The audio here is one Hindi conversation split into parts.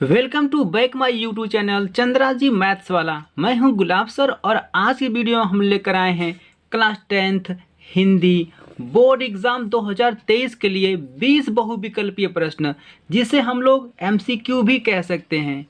Welcome to back my YouTube channel Chandra ji maths वाला। मैं हूं गुलाब सर और आज की वीडियो हम लेकर आए हैं class 10th Hindi board exam 2023 के लिए 20 बहुविकल्पीय प्रश्न, जिसे हम लोग MCQ भी कह सकते हैं।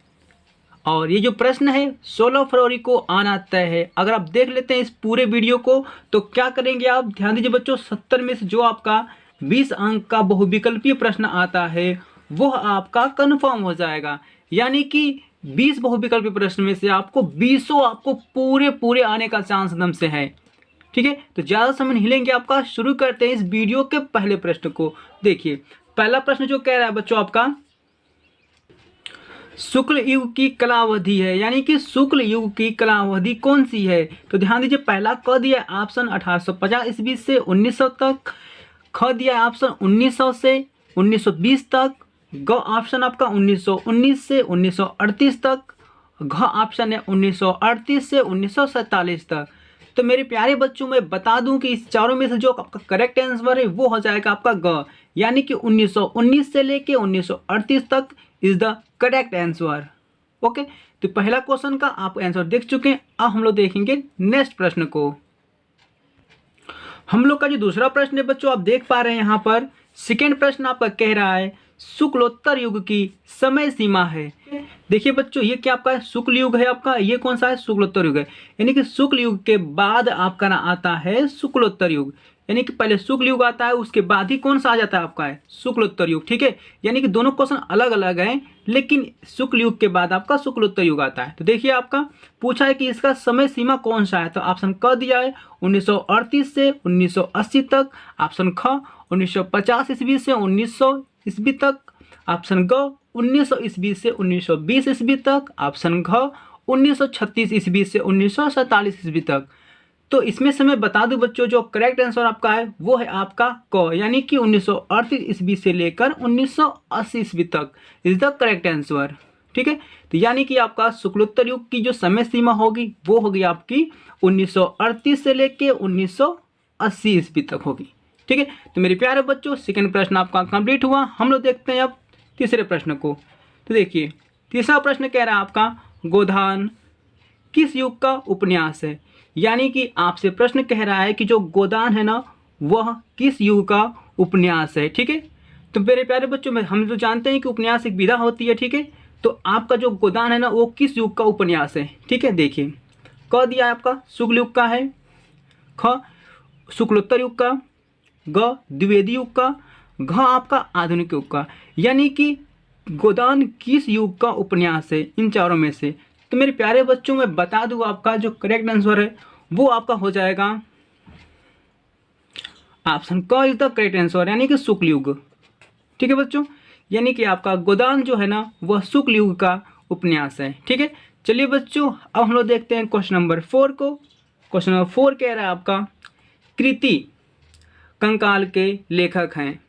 और ये जो प्रश्न है 16 फरवरी को आना तय है। अगर आप देख लेते हैं इस पूरे वीडियो को तो क्या करेंगे आप, ध्यान दीजिए बच्चों, 70 में से जो आपका 20 अंक का बहुविकल्पीय प्रश्न आता है वो आपका कंफर्म हो जाएगा। यानी कि 20 बहुविकल्पीय प्रश्न में से आपको 20 आपको पूरे आने का चांस एकदम से है। ठीक है, तो ज़्यादा समय नहीं लेंगे आपका, शुरू करते हैं इस वीडियो के पहले प्रश्न को। देखिए पहला प्रश्न जो कह रहा है बच्चों आपका शुक्ल युग की कलावधि है, यानी कि शुक्ल युग की कलावधि कौन सी है। तो ध्यान दीजिए, पहला क दिया ऑप्शन 1850 ईस्वी से 1900 तक, ख दिया ऑप्शन 1900 से 1920 तक, ग ऑप्शन आपका 1919 से 1938 तक, घ ऑप्शन है 1938 से 1947 तक। तो मेरे प्यारे बच्चों मैं बता दूं कि इस चारों में से जो आपका करेक्ट आंसर है वो हो जाएगा आपका ग, यानी कि 1919 से लेके 1938 तक is the correct answer. Okay, तो पहला क्वेश्चन का आप आंसर देख चुके हैं। अब हम लोग देखेंगे नेक्स्ट प्रश्न को। हम लोग का जो दूसरा प्रश्न है बच्चों, आप देख पा रहे हैं यहाँ पर सेकेंड प्रश्न आपका कह रहा है शुक्लोत्तर युग की समय सीमा है। देखिए बच्चों, ये क्या आपका शुक्ल युग है, आपका ये कौन सा है, शुक्लोत्तर युग है। यानी कि शुक्ल युग के बाद आपका ना आता है शुक्लोत्तर युग, यानी कि पहले शुक्ल युग आता है उसके बाद ही कौन सा आ जाता है आपका है शुक्लोत्तर युग। ठीक है, यानी कि दोनों क्वेश्चन अलग अलग हैं, लेकिन शुक्ल युग के बाद आपका शुक्लोत्तर युग आता है। तो देखिए आपका पूछा है कि इसका समय सीमा कौन सा है, तो ऑप्शन क दिया है 1938 से 1980 तक, ऑप्शन ख 1950 ईस्वी से 1900 ईस्वी तक, ऑप्शन ग 1900 ईस्वी से 1920 ईस्वी तक, ऑप्शन घ 1936 ईस्वी से 1947 ईस्वी तक। तो इसमें से मैं बता दूं बच्चों, जो करेक्ट आंसर आपका है वो है आपका क, यानी कि 1938 ईस्वी से लेकर 1980 ईस्वी तक इज द करेक्ट आंसर। ठीक है, तो यानी कि आपका शुक्लोत्तर युग की जो समय सीमा होगी वो होगी आपकी 1938 से लेकर 1980 ईस्वी तक होगी। ठीक है, तो मेरे प्यारे बच्चों सेकंड प्रश्न आपका कंप्लीट हुआ। हम लोग देखते हैं अब तीसरे प्रश्न को। तो देखिए तीसरा प्रश्न कह रहा है आपका गोदान किस युग का उपन्यास है। यानी कि आपसे प्रश्न कह रहा है कि जो गोदान है ना वह किस युग का उपन्यास है। ठीक है, तो मेरे प्यारे बच्चों में हम तो जानते हैं कि उपन्यास एक विधा होती है। ठीक है, तो आपका जो गोदान है ना वो किस युग का उपन्यास है। ठीक है, देखिए क दिया है आपका शुक्ल युग का है, ख शुक्लोत्तर युग का, ग द्विवेदी युग का, घ आपका आधुनिक युग का। यानी कि गोदान किस युग का उपन्यास है इन चारों में से। तो मेरे प्यारे बच्चों मैं बता दूं आपका जो करेक्ट आंसर है वो आपका हो जाएगा ऑप्शन क इज द करेक्ट आंसर, यानी कि शुक्ल युग। ठीक है बच्चों, यानी कि आपका गोदान जो है ना वह शुक्ल युग का उपन्यास है। ठीक है, चलिए बच्चों अब हम लोग देखते हैं क्वेश्चन नंबर 4 को। क्वेश्चन नंबर 4 कह रहा है आपका कृति कंकाल के लेखक हैं।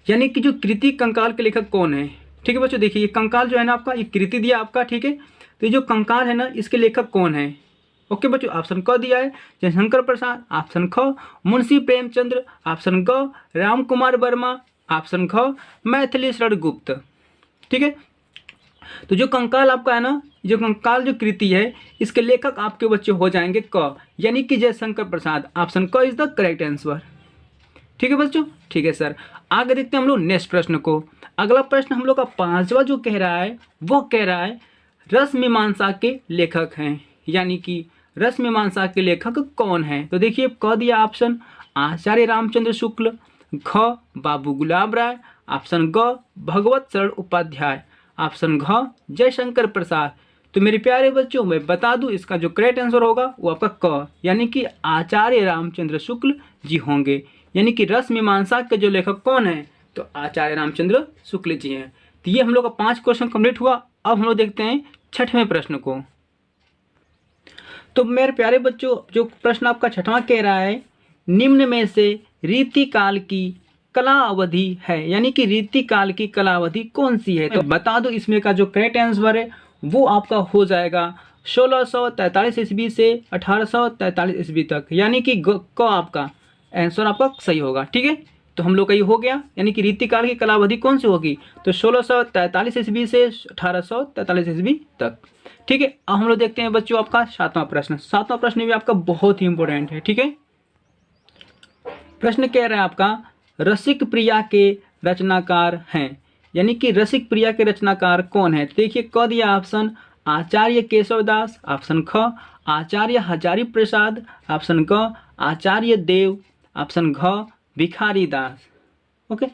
यानी कि जो कृति कंकाल के लेखक कौन है। ठीक है बच्चों, देखिए ये कंकाल जो है ना आपका, ये कृति दिया आपका। ठीक है, तो ये जो कंकाल है ना इसके लेखक कौन है। ओके बच्चों, ऑप्शन क दिया है जयशंकर प्रसाद, ऑप्शन ख मुंशी प्रेमचंद्र, ऑप्शन ग राम कुमार वर्मा, ऑप्शन ख मैथिली शरण गुप्त। ठीक है, तो जो कंकाल आपका है ना, जो कंकाल जो कृति है इसके लेखक आपके बच्चे हो जाएंगे क, यानी कि जयशंकर प्रसाद। ऑप्शन क इज द करेक्ट आंसर। ठीक है बच्चों, ठीक है सर। आगे देखते हैं हम लोग नेक्स्ट प्रश्न को। अगला प्रश्न हम लोग का पांचवा जो कह रहा है वो कह रहा है रस मीमांसा के लेखक हैं। यानी कि रस मीमांसा के लेखक कौन है। तो देखिए क दिया ऑप्शन आचार्य रामचंद्र शुक्ल, ख बाबू गुलाब राय, ऑप्शन ग भगवत शरण उपाध्याय, ऑप्शन घ जयशंकर प्रसाद। तो मेरे प्यारे बच्चों मैं बता दूं इसका जो करेक्ट आंसर होगा वो आपका क, यानी कि आचार्य रामचंद्र शुक्ल जी होंगे। यानी कि रस मीमांसा के जो लेखक कौन है, तो आचार्य रामचंद्र शुक्ल जी हैं। तो ये हम लोग का 5 क्वेश्चन कंप्लीट हुआ। अब हम लोग देखते हैं छठवें प्रश्न को। तो मेरे प्यारे बच्चों जो प्रश्न आपका छठवां कह रहा है निम्न में से रीति काल की कला अवधि है। यानी कि रीति काल की कला अवधि कौन सी है। तो बता दो इसमें का जो करेक्ट आंसर है वो आपका हो जाएगा 1643 ईस्वी से 1843 ईस्वी तक, यानी कि क आपका आंसर आपका सही होगा। ठीक है, तो हम लोग का ये हो गया, यानी कि रीतिकाल की कालावधि कौन सी होगी, तो 1643 ईस्वी से 1843 ईस्वी तक। ठीक है, अब हम लोग देखते हैं बच्चों आपका सातवां प्रश्न। सातवां प्रश्न भी आपका बहुत ही इंपॉर्टेंट है। ठीक है, प्रश्न कह रहा है आपका रसिक प्रिया के रचनाकार हैं, यानी कि रसिक प्रिया के रचनाकार कौन है। देखिए क दिया ऑप्शन आचार्य केशवदास, ऑप्शन ख आचार्य हजारी प्रसाद, ऑप्शन ग आचार्य देव, ऑप्शन घ भिखारी दास। ओके,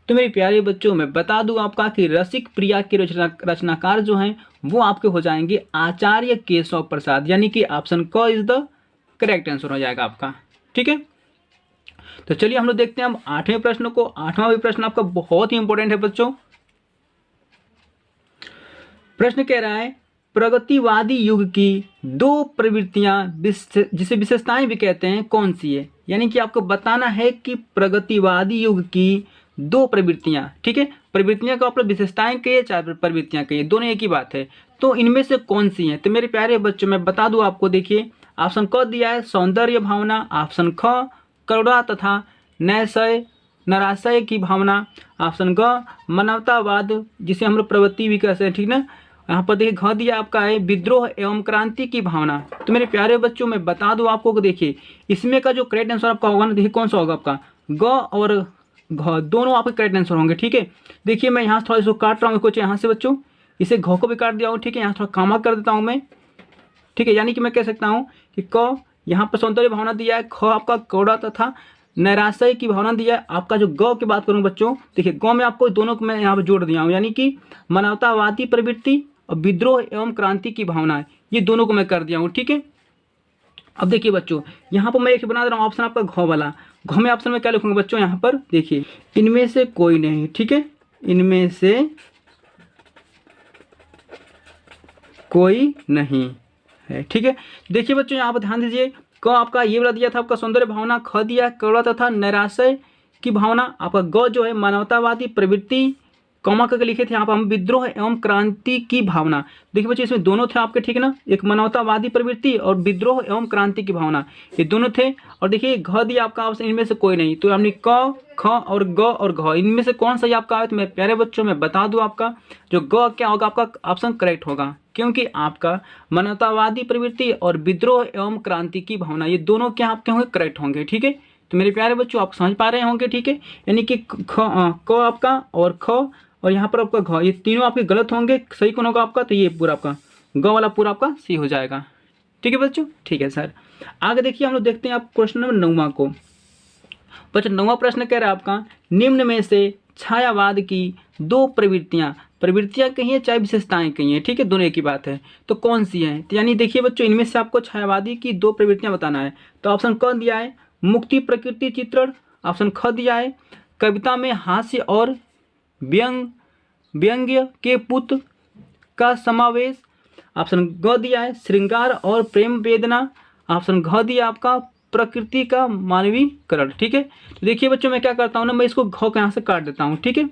तो मेरे प्यारे बच्चों मैं बता दूं आपका कि रसिक प्रिया के रचनाकार जो हैं वो आपके हो जाएंगे आचार्य केशव प्रसाद, यानी कि ऑप्शन क इज द करेक्ट आंसर हो जाएगा आपका। ठीक है, तो चलिए हम लोग देखते हैं हम आठवें प्रश्न को। आठवां भी प्रश्न आपका बहुत ही इंपॉर्टेंट है बच्चों। प्रश्न कह रहा है प्रगतिवादी युग की दो प्रवृत्तियां जिसे विशेषताएं भी कहते हैं कौन सी है, यानी कि आपको बताना है कि प्रगतिवादी युग की दो प्रवृत्तियां। ठीक है, प्रवृत्तियां को आप लोग विशेषताएं कहिए चाहे प्रवृत्तियां कहिए, दोनों एक ही बात है। तो इनमें से कौन सी हैं, तो मेरे प्यारे बच्चों मैं बता दूं आपको। देखिए ऑप्शन क दिया है सौंदर्य भावना, ऑप्शन ख करुणा तथा नराशय की भावना, ऑप्शन ग मानवतावाद जिसे हम लोग प्रवृत्ति भी कहते हैं। ठीक ना, यहाँ पर देखिए घ दिया आपका है विद्रोह एवं क्रांति की भावना। तो मेरे प्यारे बच्चों मैं बता दूं आपको कि देखिए इसमें का जो करेक्ट आंसर आपका होगा ना, देखिए कौन सा होगा आपका ग और घ दोनों आपके करेक्ट आंसर होंगे। ठीक है, देखिए मैं यहाँ थोड़ा इसको काट रहा हूँ कुछ यहाँ से बच्चों, इसे घ को भी काट दिया हूँ। ठीक है, यहाँ थोड़ा कामा कर देता हूँ मैं। ठीक है, यानी कि मैं कह सकता हूँ कि क यहाँ पर सौंदर्य भावना दिया है, ख आपका कौड़ा तथा नैराश्य की भावना दिया है। आपका जो ग की बात करूँ बच्चों, देखिए ग में आपको दोनों को मैं यहाँ पर जोड़ दिया हूँ, यानी कि मानवतावादी प्रवृत्ति और विद्रोह एवं क्रांति की भावना, ये दोनों को मैं कर दिया हूँ। ठीक है, अब देखिए बच्चों यहाँ पर मैं एक बना दे रहा हूँ ऑप्शन आपका घ वाला। घ में ऑप्शन में क्या लिखूंगा बच्चों, यहाँ पर देखिए इनमें से कोई नहीं। ठीक है, इनमें से कोई नहीं है। ठीक है, देखिए बच्चों यहाँ पर ध्यान दीजिए, क आपका ये वाला दिया था आपका सौंदर्य भावना, ख दिया करुणा तथा नैराश्य की भावना, आपका ग जो है मानवतावादी प्रवृत्ति, कॉमा करके लिखे थे यहाँ पर हम विद्रोह एवं क्रांति की भावना। देखिए बच्चों इसमें दोनों थे आपके। ठीक है ना, एक मानवतावादी प्रवृत्ति और विद्रोह एवं क्रांति की भावना, ये दोनों थे। और देखिए घ दिया आपका ऑप्शन इनमें से कोई नहीं, तो हमने क ख और ग और घ इनमें से कौन सा आपका है। तो मेरे प्यारे बच्चों मैं बता दूं आपका जो ग क्या होगा आपका ऑप्शन करेक्ट होगा, क्योंकि आपका मानवतावादी प्रवृत्ति और विद्रोह एवं क्रांति की भावना ये दोनों क्या आपके होंगे करेक्ट होंगे। ठीक है, तो मेरे प्यारे बच्चों आप समझ पा रहे होंगे। ठीक है, यानी कि क आपका और ख और यहाँ पर आपका घ, ये तीनों आपके गलत होंगे, सही कौन होगा आपका, तो ये पूरा आपका ग वाला पूरा आपका सही हो जाएगा। ठीक है बच्चों, ठीक है सर। आगे देखिए हम लोग देखते हैं आप क्वेश्चन नंबर 9वां को। बच्चों 9वां प्रश्न कह रहा है आपका निम्न में से छायावाद की दो प्रवृत्तियां कहिए चाहे विशेषताएं कहिए। ठीक है, दोनों एक ही बात है, तो कौन सी है। तो यानी देखिए बच्चों इनमें से आपको छायावादी की दो प्रवृत्तियां बताना है। तो ऑप्शन क दिया है मुक्ति प्रकृति चित्रण, ऑप्शन ख दिया है कविता में हास्य और व्यंग्य के पुत्र का समावेश, ऑप्शन ग दिया है श्रृंगार और प्रेम वेदना, ऑप्शन घ दिया आपका प्रकृति का मानवीकरण। ठीक है, तो देखिए बच्चों मैं क्या करता हूँ ना, मैं इसको घ के यहाँ से काट देता हूँ। ठीक है,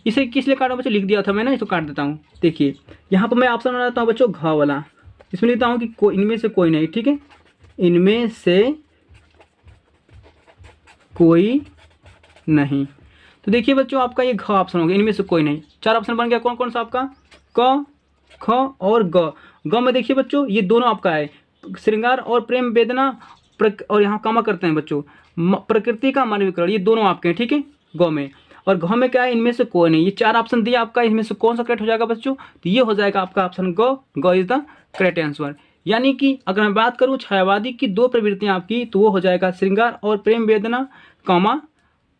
इसे किस लिए काटा बच्चों, लिख दिया था मैंने, इसको काट देता हूँ। देखिए यहाँ पर मैं ऑप्शन बनाता हूँ बच्चों घ वाला, इसमें लिखता हूँ कि इनमें से कोई नहीं। ठीक है, इनमें से कोई नहीं। तो देखिए बच्चों आपका ये घ ऑप्शन हो गया, इनमें से कोई नहीं। चार ऑप्शन बन गया, कौन कौन सा आपका क ख और ग। ग में देखिए बच्चों ये दोनों आपका है श्रृंगार और प्रेम वेदना और यहाँ कामा करते हैं बच्चों प्रकृति का मानवीकरण, ये दोनों आपके हैं। ठीक है, ग में। और घ में क्या है, इनमें से कोई नहीं। ये चार ऑप्शन दिया आपका, इनमें से कौन सा करेक्ट हो जाएगा बच्चों, तो ये हो जाएगा आपका ऑप्शन ग इज द करेक्ट आंसर। यानी कि अगर मैं बात करूँ छायावादी की दो प्रवृत्तियां आपकी, तो वो हो जाएगा श्रृंगार और प्रेम वेदना कॉमा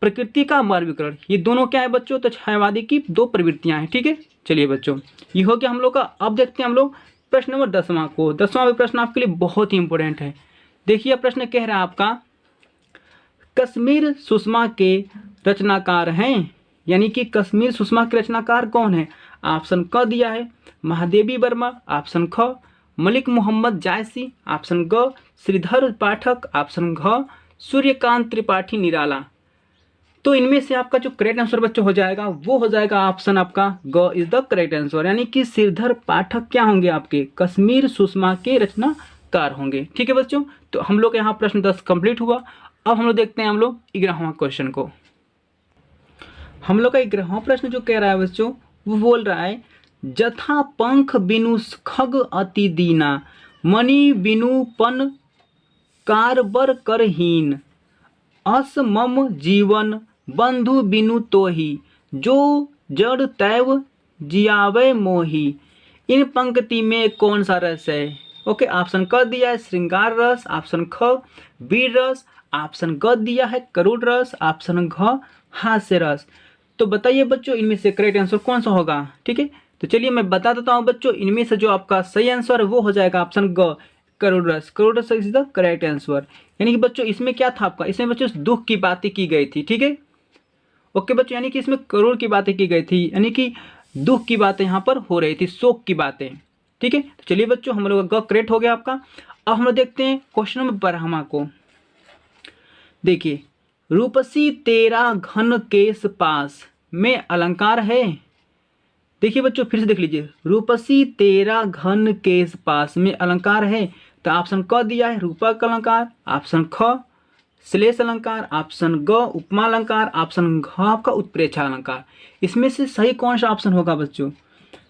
प्रकृति का मानवीकरण, ये दोनों क्या है बच्चों, तो छायावादी की दो प्रवृत्तियां हैं। ठीक है, चलिए बच्चों ये हो गया हम लोग का। अब देखते हैं हम लोग प्रश्न नंबर 10वां को। 10वां भी प्रश्न आपके लिए बहुत ही इंपॉर्टेंट है। देखिए प्रश्न कह रहा है आपका कश्मीर सुषमा के रचनाकार हैं, यानी कि कश्मीर सुषमा के रचनाकार कौन है। ऑप्शन क दिया है महादेवी वर्मा, ऑप्शन ख मलिक मोहम्मद जायसी, ऑप्शन ग श्रीधर पाठक, ऑप्शन घ सूर्यकांत त्रिपाठी निराला। तो इनमें से आपका जो करेक्ट आंसर बच्चों हो जाएगा वो हो जाएगा ऑप्शन आपका ग इज द करेक्ट आंसर, यानी कि श्रीधर पाठक क्या होंगे आपके कश्मीर सुषमा के रचनाकार होंगे। ठीक है बच्चों, तो हम लोग यहाँ प्रश्न 10 कंप्लीट हुआ। अब हम लोग देखते हैं हम लोग 11वां क्वेश्चन को। हम लोग का 11वां प्रश्न जो कह रहा है बच्चों, वो बोल रहा है जथा पंख बिनु खग अति दीना, मणि बिनु पन कारबर करहीन, अस मम जीवन बंधु बिनु तोही, जो जड़ तैव जियावे मोही। इन पंक्ति में कौन सा रस है? ओके, ऑप्शन क दिया है श्रृंगार रस, ऑप्शन ख वीर रस, ऑप्शन ग दिया है करुण रस, ऑप्शन घ हास्य रस। तो बताइए बच्चों इनमें से करेक्ट आंसर कौन सा होगा? ठीक है, तो चलिए मैं बता देता हूँ बच्चों, इनमें से जो आपका सही आंसर है वो हो जाएगा ऑप्शन ग करुण रस। करुण रस इज द करेक्ट आंसर। यानी कि बच्चों इसमें क्या था आपका, इसमें बच्चों दुख की बातें की गई थी। ठीक है, ओके बच्चों, यानी कि इसमें करुण की बातें की गई थी, यानी कि दुख की बातें यहाँ पर हो रही थी, शोक की बातें। ठीक है, तो चलिए बच्चों हम लोग का करेक्ट हो गया आपका। अब हम लोग देखते हैं क्वेश्चन नंबर 12 को। देखिए, रूपसी तेरा घन केस पास में अलंकार है। देखिए बच्चों फिर से देख लीजिए, रूपसी तेरा घन केस पास में अलंकार है। तो ऑप्शन क दिया है रूपक अलंकार, ऑप्शन ख श्लेष अलंकार, ऑप्शन ग उपमा अलंकार, ऑप्शन घ आपका उत्प्रेक्षा अलंकार। इसमें से सही कौन सा ऑप्शन होगा बच्चों?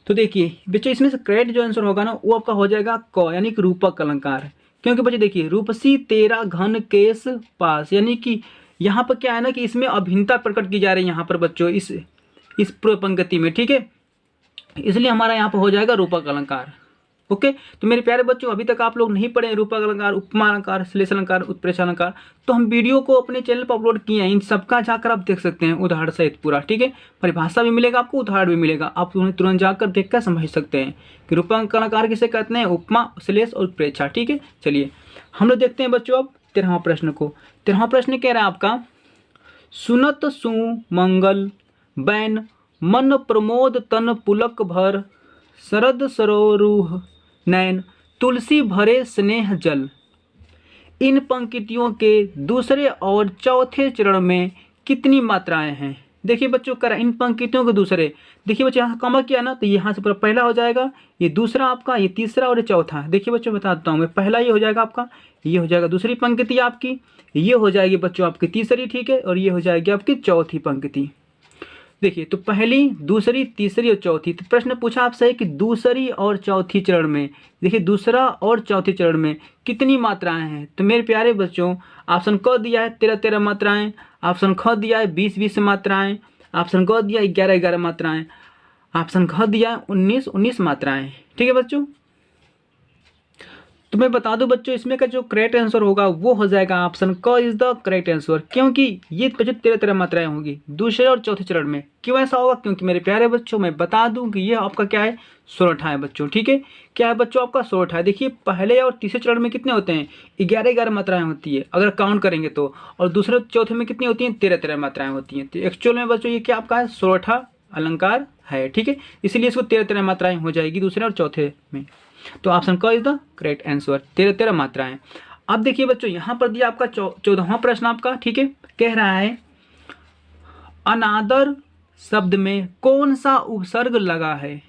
तो देखिए बच्चों इसमें से करेक्ट जो आंसर होगा ना वो आपका हो जाएगा क, यानी कि रूपक अलंकार। क्योंकि बच्चों देखिए रूपसी तेरा घन केस पास, यानी कि यहाँ पर क्या है ना कि इसमें अभिन्नता प्रकट की जा रही है यहाँ पर बच्चों इस पूर्व पंक्ति में। ठीक है, इसलिए हमारा यहाँ पर हो जाएगा रूपक अलंकार। ओके, तो मेरे प्यारे बच्चों अभी तक आप लोग नहीं पढ़े रूपक अलंकार, उपमा अलंकार, श्लेष अलंकार, उत्प्रेक्षा अलंकार, तो हम वीडियो को अपने चैनल पर अपलोड किए हैं, इन सबका जाकर आप देख सकते हैं उदाहरण सहित पूरा। ठीक है, परिभाषा भी मिलेगा आपको, उदाहरण भी मिलेगा, आप उन्हें तुरंत जाकर देख कर समझ सकते हैं कि रूपक अलंकार किसे कहते हैं, उपमा, श्लेष और उत्प्रेक्षा। ठीक है, चलिए हम लोग देखते हैं बच्चों अब 13वां प्रश्न को। 13वां प्रश्न कह रहा है आपका, सुनत सुमंगल बैन मन प्रमोद तन पुलक भर, शरद सरोरुह नैन तुलसी भरे स्नेह जल। इन पंक्तियों के दूसरे और चौथे चरण में कितनी मात्राएं हैं? देखिए बच्चों करा इन पंक्तियों के दूसरे, देखिए बच्चों यहाँ कमा किया ना तो यहाँ से पूरा पहला हो जाएगा, ये दूसरा आपका, ये तीसरा और ये चौथा। देखिए बच्चों बता देता हूँ मैं, पहला ये हो जाएगा आपका, ये हो जाएगा दूसरी पंक्ति आपकी, ये हो जाएगी बच्चों आपकी तीसरी। ठीक है, और ये हो जाएगी आपकी चौथी पंक्ति। देखिए तो पहली, दूसरी, तीसरी और चौथी। तो प्रश्न पूछा आपसे है कि दूसरी और चौथी चरण में, देखिए दूसरा और चौथी चरण में कितनी मात्राएं हैं? तो मेरे प्यारे बच्चों ऑप्शन क दिया है 13-13 मात्राएं, ऑप्शन ख दिया है 20-20 मात्राएं, ऑप्शन ग दिया है 11-11 मात्राएं, ऑप्शन घ दिया है 19-19 मात्राएं। ठीक है बच्चों, तो मैं बता दूं बच्चों इसमें का जो करेक्ट आंसर होगा वो हो जाएगा ऑप्शन क इज द करेक्ट आंसर। क्योंकि ये बच्चों 13-13 मात्राएं होंगी दूसरे और चौथे चरण में। क्यों ऐसा होगा? क्योंकि मेरे प्यारे बच्चों मैं बता दूं कि ये आपका क्या है, सोरठा है बच्चों। ठीक है, क्या है बच्चों आपका सोरठा है। देखिए पहले और तीसरे चरण में कितने होते हैं, 11-11 मात्राएं होती है अगर काउंट करेंगे तो, और दूसरे चौथे में कितनी होती हैं, 13-13 मात्राएं होती हैं। तो एक्चुअल में बच्चों ये क्या आपका है, सोरठा अलंकार है। ठीक है, इसलिए इसको 13-13 मात्राएं हो जाएगी दूसरे और चौथे में। तो ऑप्शन क इज द करेक्ट आंसर, 13-13 मात्राएं। अब देखिए बच्चों यहाँ पर दिया आपका 14वां प्रश्न आपका। ठीक है, कह रहा है अनादर शब्द में कौन सा उपसर्ग लगा है।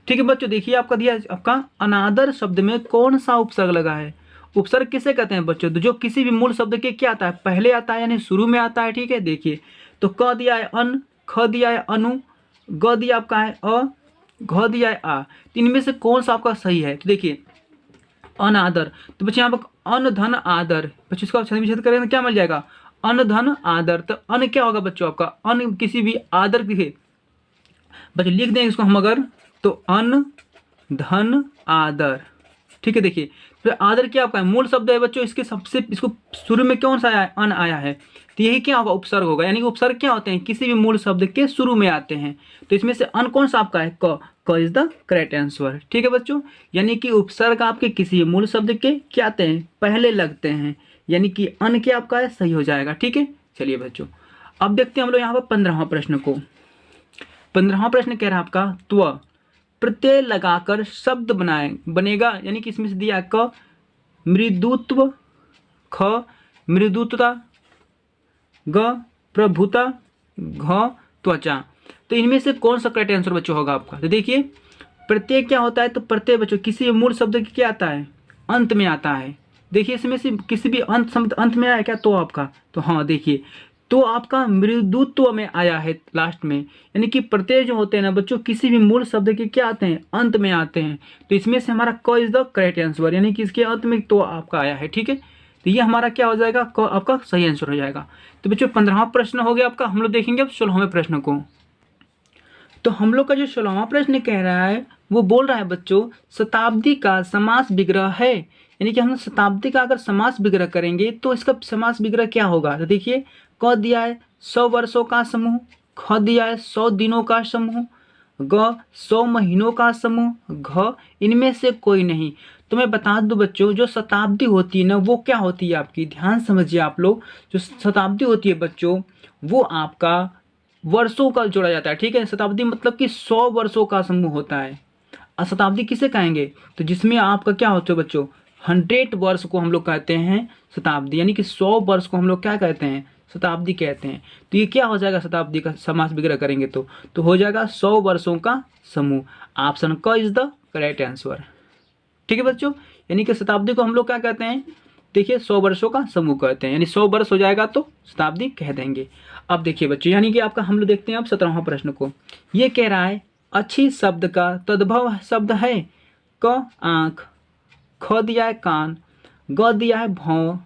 ठीक है बच्चों, देखिए आपका दिया आपका अनादर शब्द में कौन सा उपसर्ग लगा है। उपसर्ग किसे कहते हैं बच्चों, जो किसी भी मूल शब्द के क्या आता है, पहले आता है यानी शुरू में आता है। ठीक है, देखिए तो क दिया है अन, ख दिया है अनु, ग दिया आपका है अ, घ दिया है आ। तो इनमें से कौन सा आपका सही है? तो देखिए अनादर, तो बच्चे यहाँ पर अन धन आदर, बच्चों इसको आप छंद विच्छेद करेंगे तो क्या मिल जाएगा, अन धन आदर। तो अन क्या होगा बच्चों आपका, अन किसी भी आदर, देखिए बच्चों लिख देंगे इसको हम अगर, तो अन धन आदर। ठीक है, देखिए तो आदर क्या आपका है, मूल शब्द है बच्चों, इसके सबसे इसको शुरू में कौन सा आया है, अन आया है, तो यही क्या होगा, उपसर्ग होगा। यानी कि उपसर्ग क्या होते हैं, किसी भी मूल शब्द के शुरू में आते हैं। तो इसमें से अन कौन सा आपका है, क इज द करेक्ट आंसर। ठीक है बच्चों, यानी कि उपसर्ग आपके किसी मूल शब्द के क्या आते हैं, पहले लगते हैं, यानी कि अन क्या आपका है, सही हो जाएगा। ठीक है, चलिए बच्चों अब देखते हैं हम लोग यहाँ पर 15वां प्रश्न को। 15वां प्रश्न कह रहा है आपका त्व प्रत्यय लगाकर शब्द बनेगा, यानी कि इसमें से दिया क मृदुत्व, ख मृदुता, ग प्रभुता, घ त्वचा। तो इनमें से कौन सा करेक्ट आंसर बच्चों होगा आपका। तो देखिए प्रत्यय क्या होता है, तो प्रत्यय बच्चों किसी मूल शब्द की क्या आता है, अंत में आता है। देखिए इसमें से किसी भी अंत शब्द अंत में आया क्या, तो आपका, तो हाँ देखिए तो आपका मृदुत्व में आया है लास्ट में, यानी कि प्रत्यय जो होते हैं ना बच्चों किसी भी मूल शब्द के क्या आते हैं, अंत में आते हैं। तो इसमें से हमारा क इज द करेक्ट आंसर, यानी कि इसके अंत में तो आपका आया है। ठीक है, तो ये हमारा क्या हो जाएगा, क आपका सही आंसर हो जाएगा। तो बच्चों 15वां प्रश्न हो गया आपका। हम लोग देखेंगे अब 16वें प्रश्न को। तो हम लोग का जो 16वां प्रश्न कह रहा है वो बोल रहा है बच्चों शताब्दी का समास विग्रह है, यानी कि हम शताब्दी का अगर समास विग्रह करेंगे तो इसका समास विग्रह क्या होगा। तो देखिए क दिया है 100 वर्षों का समूह, ख दिया है 100 दिनों का समूह, ग 100 महीनों का समूह, घ इनमें से कोई नहीं। तो मैं बता दूं बच्चों जो शताब्दी होती है ना वो क्या होती है आपकी, ध्यान समझिए आप लोग। जो शताब्दी होती है बच्चों वो आपका वर्षों का जोड़ा जाता है। ठीक है, शताब्दी मतलब कि 100 वर्षों का समूह होता है। शताब्दी किसे कहेंगे, तो जिसमें आपका क्या होता है बच्चों 100 वर्ष को हम लोग कहते हैं शताब्दी, यानी कि 100 वर्ष को हम लोग क्या कहते हैं, शताब्दी कहते हैं। तो ये क्या हो जाएगा शताब्दी का समास विग्रह करेंगे तो हो जाएगा 100 वर्षों का समूह। ऑप्शन क इज द करेक्ट आंसर। ठीक है बच्चों, यानी कि शताब्दी को हम लोग क्या कहते हैं, देखिए 100 वर्षों का समूह कहते हैं, यानी 100 वर्ष हो जाएगा तो शताब्दी कह देंगे। अब देखिए बच्चों, यानी कि आपका हम लोग देखते हैं अब 17वां प्रश्न को। ये कह रहा है अच्छी शब्द का तद्भव शब्द है क आँख, ख दिया है कान, ग दिया है भौं,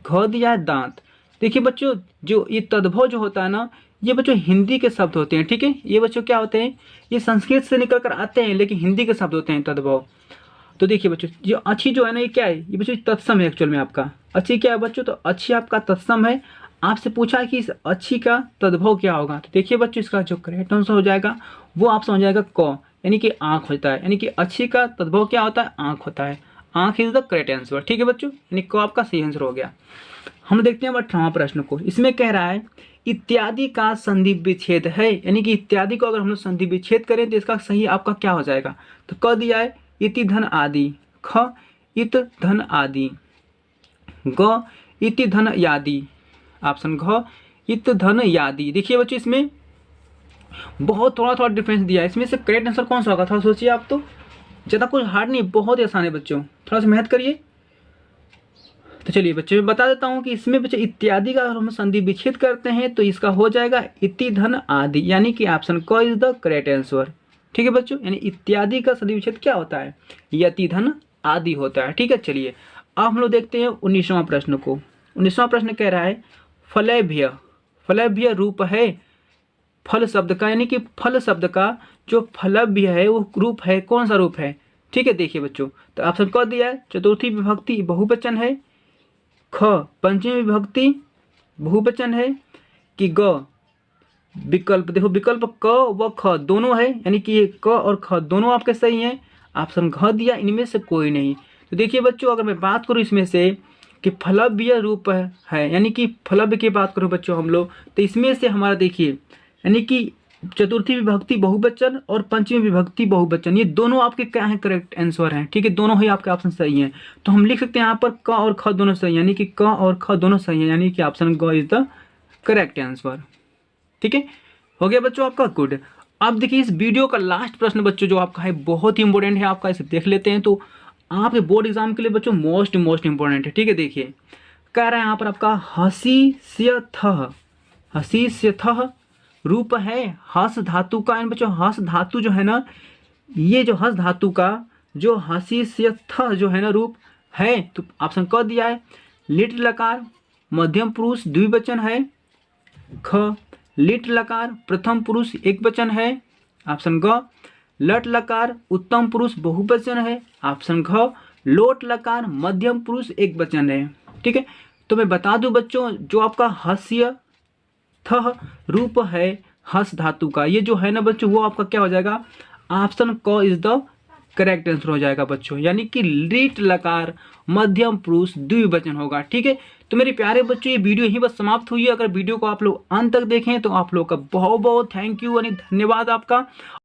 घ दिया है दांत। देखिए बच्चों जो ये तद्भव जो होता है ना ये बच्चों हिंदी के शब्द होते हैं। ठीक है, ये बच्चों क्या होते हैं, ये संस्कृत से निकल कर आते हैं लेकिन हिंदी के शब्द होते हैं तद्भव। तो देखिए बच्चों जो अच्छी जो है ना ये क्या है, ये बच्चों तत्सम है एक्चुअल में आपका। अच्छी क्या है बच्चों, तो अच्छी आपका तत्सम है। आपसे पूछा कि इस अच्छी का तद्भव क्या होगा, तो देखिए बच्चों इसका जो करेक्ट आंसर हो जाएगा वो आप समझ जाएगा क, यानी कि आँख होता है, यानी कि अच्छी का तद्भव क्या होता है, आँख होता है। आँख इज द करेक्ट आंसर। ठीक है बच्चों, यानी क आपका सही आंसर हो गया। हम देखते हैं 18वां प्रश्न को। इसमें कह रहा है इत्यादि का संधि विच्छेद है, यानी कि इत्यादि को अगर हम लोग संधि विच्छेद करें तो इसका सही आपका क्या हो जाएगा। तो क दिया है इति धन आदि, ख इत धन आदि, ग इति धन यादि, ऑप्शन घ इत धन यादि। देखिए बच्चों इसमें बहुत थोड़ा डिफरेंस दिया है, इसमें से करेक्ट आंसर कौन सा होगा थोड़ा सोचिए आप। तो ज़्यादा कुछ हार्ड नहीं, बहुत ही आसान है बच्चों, थोड़ा सा मेहनत करिए। तो चलिए बच्चों मैं बता देता हूँ कि इसमें बच्चे इत्यादि का अगर हम संधि विच्छेद करते हैं तो इसका हो जाएगा इति धन आदि, यानी कि ऑप्शन क इज द करेक्ट आंसर। ठीक है बच्चों, यानी इत्यादि का संधि विच्छेद क्या होता है, यति धन आदि होता है। ठीक है, चलिए अब हम लोग देखते हैं 19वां प्रश्न को। 19वां प्रश्न कह रहा है फलैभ्य, फलैभ्य रूप है फल शब्द का, यानी कि फल शब्द का जो फलभ्य है वो रूप है, कौन सा रूप है। ठीक है, देखिए बच्चों तो ऑप्शन क दिया है चतुर्थी विभक्ति बहुवचन है, ख पंचमी विभक्ति बहुवचन है, कि ग विकल्प, देखो विकल्प क व ख दोनों है, यानी कि ये क और ख दोनों आपके सही हैं। ऑप्शन घ दिया इनमें से कोई नहीं। तो देखिए बच्चों अगर मैं बात करूँ इसमें से कि फलभ्य रूप है, यानी कि फलभ्य की बात करूँ बच्चों हम लोग, तो इसमें से हमारा देखिए यानी कि चतुर्थी विभक्ति बहुवचन और पंचमी विभक्ति बहुवचन ये दोनों आपके क्या हैं, करेक्ट आंसर हैं। ठीक है, दोनों ही आपके ऑप्शन सही हैं। तो हम लिख सकते हैं यहाँ पर क और ख दोनों सही, यानी कि क और ख दोनों सही हैं, यानी कि ऑप्शन ग इज द करेक्ट आंसर। ठीक है, हो गया बच्चों आपका गुड। अब देखिए इस वीडियो का लास्ट प्रश्न बच्चों जो आपका है बहुत ही इंपॉर्टेंट है आपका, इसे देख लेते हैं तो आपके बोर्ड एग्जाम के लिए बच्चों मोस्ट इंपॉर्टेंट है। ठीक है, देखिए कह रहा है यहाँ पर आपका हसीस्यथः, हसीस्यथः रूप है हस धातु का। इन बच्चों हस धातु जो है ना, ये जो हस धातु का जो हसीस्यथः जो है ना रूप है, तो ऑप्शन क दिया है लिट लकार मध्यम पुरुष द्विवचन है, ख लिट लकार प्रथम पुरुष एक वचन है, ऑप्शन ग लट लकार उत्तम पुरुष बहुवचन है, ऑप्शन घ लोट लकार मध्यम पुरुष एक वचन है। ठीक है, तो मैं बता दूं बच्चों जो आपका हस्य थ रूप है हस धातु का, ये जो है ना बच्चों वो आपका क्या हो जाएगा, ऑप्शन क इज द करेक्ट आंसर हो जाएगा बच्चों, यानी कि लीट लकार मध्यम पुरुष द्विवचन होगा। ठीक है, तो मेरे प्यारे बच्चों ये वीडियो यहीं बस समाप्त हुई है। अगर वीडियो को आप लोग अंत तक देखें तो आप लोग का बहुत बहुत थैंक यू यानी धन्यवाद आपका।